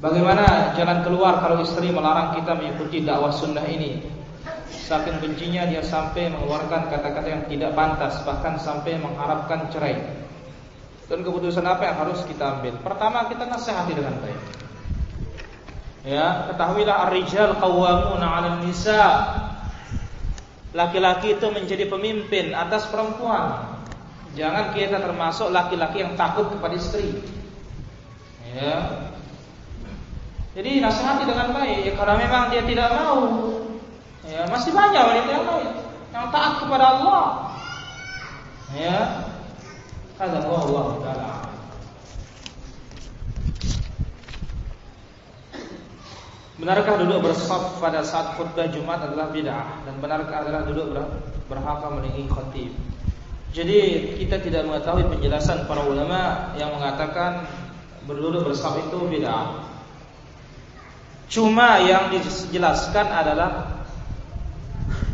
Bagaimana jalan keluar kalau istri melarang kita mengikuti dakwah sunnah ini? Saking bencinya dia sampai mengeluarkan kata-kata yang tidak pantas, bahkan sampai mengharapkan cerai. Dan keputusan apa yang harus kita ambil? Pertama, kita nasihati dengan baik. Ya, ketahuilah ar-rijal qawwamuna 'alan nisa. Laki-laki itu menjadi pemimpin atas perempuan. Jangan kita termasuk laki-laki yang takut kepada istri. Ya. Jadi nasihati dengan baik. Ya, kalau memang dia tidak mau, ya masih banyak wanita yang lain yang taat kepada Allah. Ya. Hadza Allah Ta'ala. Benarkah duduk bersaf pada saat khutbah Jumat adalah bid'ah, dan benarkah adalah duduk berhaka meninggi khatib? Jadi kita tidak mengetahui penjelasan para ulama yang mengatakan berduduk bersaf itu bid'ah. Cuma yang dijelaskan adalah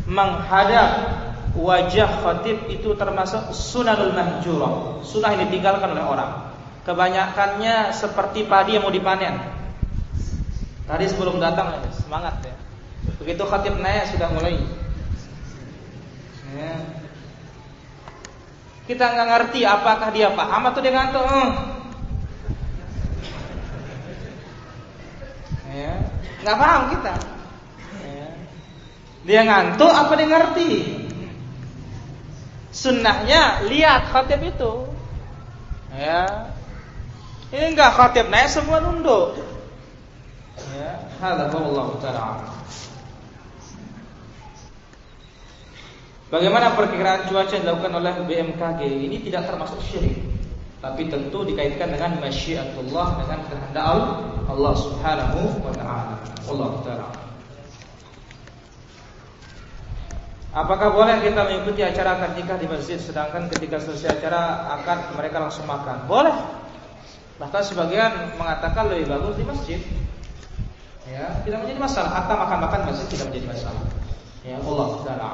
menghadap wajah khatib itu termasuk sunanul mahjurah, sunnah yang ditinggalkan oleh orang. Kebanyakannya seperti padi yang mau dipanen. Tadi sebelum datang semangat ya. Begitu khatib naik sudah mulai. Ya. Kita nggak ngerti apakah dia paham atau dia ngantuk. Ya. Nggak paham kita. Ya. Dia ngantuk apa dia ngerti? Sunnahnya lihat khatib itu. Ya. Ini enggak khatib naik semua nunduk. Ya, hadza wallahu ta'ala. Bagaimana perkiraan cuaca yang dilakukan oleh BMKG? Ini tidak termasuk syirik, tapi tentu dikaitkan dengan masyiatullah, dengan kehendak Allah Subhanahu wa ta'ala. Wallahu ta'ala. Apakah boleh kita mengikuti acara akad nikah di masjid, sedangkan ketika selesai acara akad mereka langsung makan? Boleh. Bahkan sebagian mengatakan lebih bagus di masjid. Ya, tidak menjadi masalah. Hatta makan-makan masjid tidak menjadi masalah. Ya, Allah Ta'ala.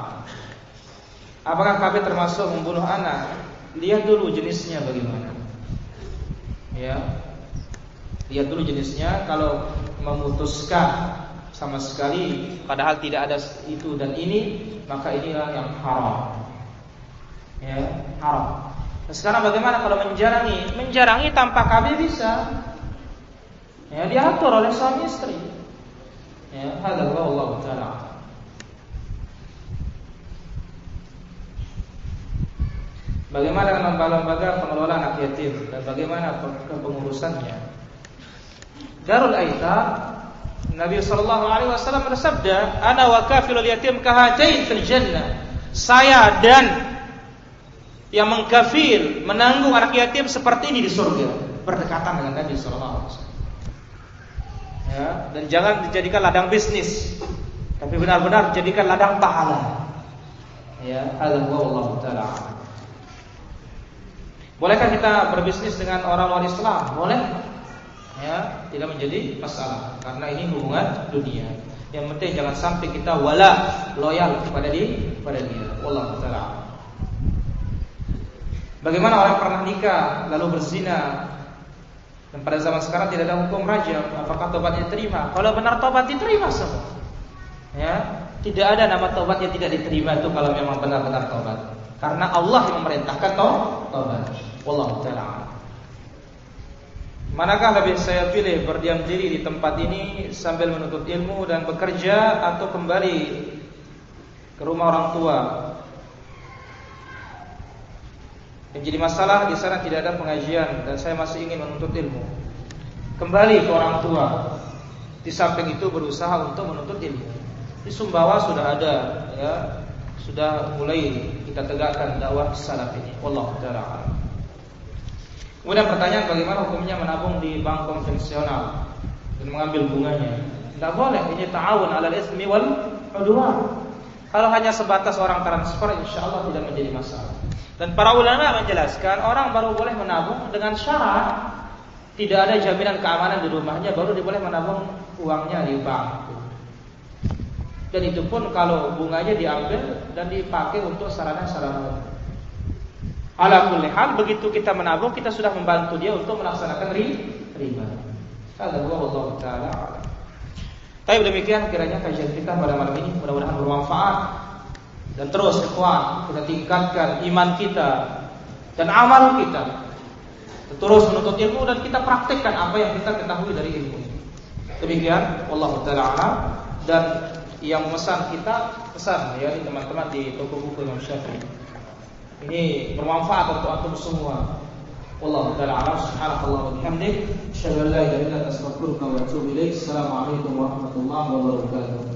Apakah kafir termasuk membunuh anak? Lihat dulu jenisnya bagaimana. Ya, lihat dulu jenisnya. Kalau memutuskan sama sekali padahal tidak ada itu dan ini, maka inilah yang haram. Ya, haram. Nah, sekarang bagaimana kalau menjarangi? Menjarangi tanpa kafir bisa. Ya, diatur oleh suami istri. Ya, hadza wallahu ta'ala. Bagaimana dengan lembaga pengelola anak yatim dan bagaimana kepengurusannya? Darul Aitam, Nabi sallallahu alaihi wasallam bersabda, "Ana wa kafilul yatim kahatain fil jannah." Saya dan yang mengkafil, menanggung anak yatim seperti ini di surga, berdekatan dengan Nabi sallallahu alaihi wasallam. Ya, dan jangan dijadikan ladang bisnis, tapi benar-benar jadikan ladang pahala. Ya, hadza wallahu ta'ala. Bolehkah kita berbisnis dengan orang-orang Islam? Boleh. Ya, tidak menjadi masalah karena ini hubungan dunia. Yang penting jangan sampai kita wala, loyal kepada dia. Wallahu ta'ala. Bagaimana orang pernah nikah lalu berzina dan pada zaman sekarang tidak ada hukum rajam, apakah tobatnya diterima? Kalau benar tobat diterima semua. Ya, tidak ada nama tobat yang tidak diterima itu kalau memang benar-benar tobat. Karena Allah yang memerintahkan tobat. Wallahu ta'ala. Manakah lebih saya pilih, berdiam diri di tempat ini sambil menuntut ilmu dan bekerja, atau kembali ke rumah orang tua? Yang jadi masalah di sana tidak ada pengajian dan saya masih ingin menuntut ilmu. Kembali ke orang tua. Di samping itu berusaha untuk menuntut ilmu. Di Sumbawa sudah ada, ya, sudah mulai kita tegakkan dakwah salaf ini. Wallahu ta'ala. Kemudian pertanyaan, bagaimana hukumnya menabung di bank konvensional dan mengambil bunganya? Tidak boleh. Ini ta'awun 'alal ismi wal 'udwan. Kalau hanya sebatas orang transfer, insyaallah tidak menjadi masalah. Dan para ulama menjelaskan orang baru boleh menabung dengan syarat tidak ada jaminan keamanan di rumahnya, baru diboleh menabung uangnya di bank. Dan itu pun kalau bunganya diambil dan dipakai untuk sarana-sarana. Ala kulli hal, begitu kita menabung, kita sudah membantu dia untuk melaksanakan riba. Hadza wallahu taala a'lam. Baik, demikian kiranya kajian kita pada malam ini mudah-mudahan bermanfaat. Dan terus ikhwan, kita tingkatkan iman kita dan amal kita. Terus menuntut ilmu dan kita praktekkan apa yang kita ketahui dari ilmu. Demikian wallahu taala a'lam. Dan yang memesan kita pesan ya teman-teman di toko buku Imam Syafi'i. Ini bermanfaat untuk antum semua. Wallahu ta'ala a'lam. Subhanallahi wa bihamdihi, asyhadu an la ilaha illa anta, astaghfiruka wa atubu ilaik. Assalamualaikum warahmatullahi wabarakatuh.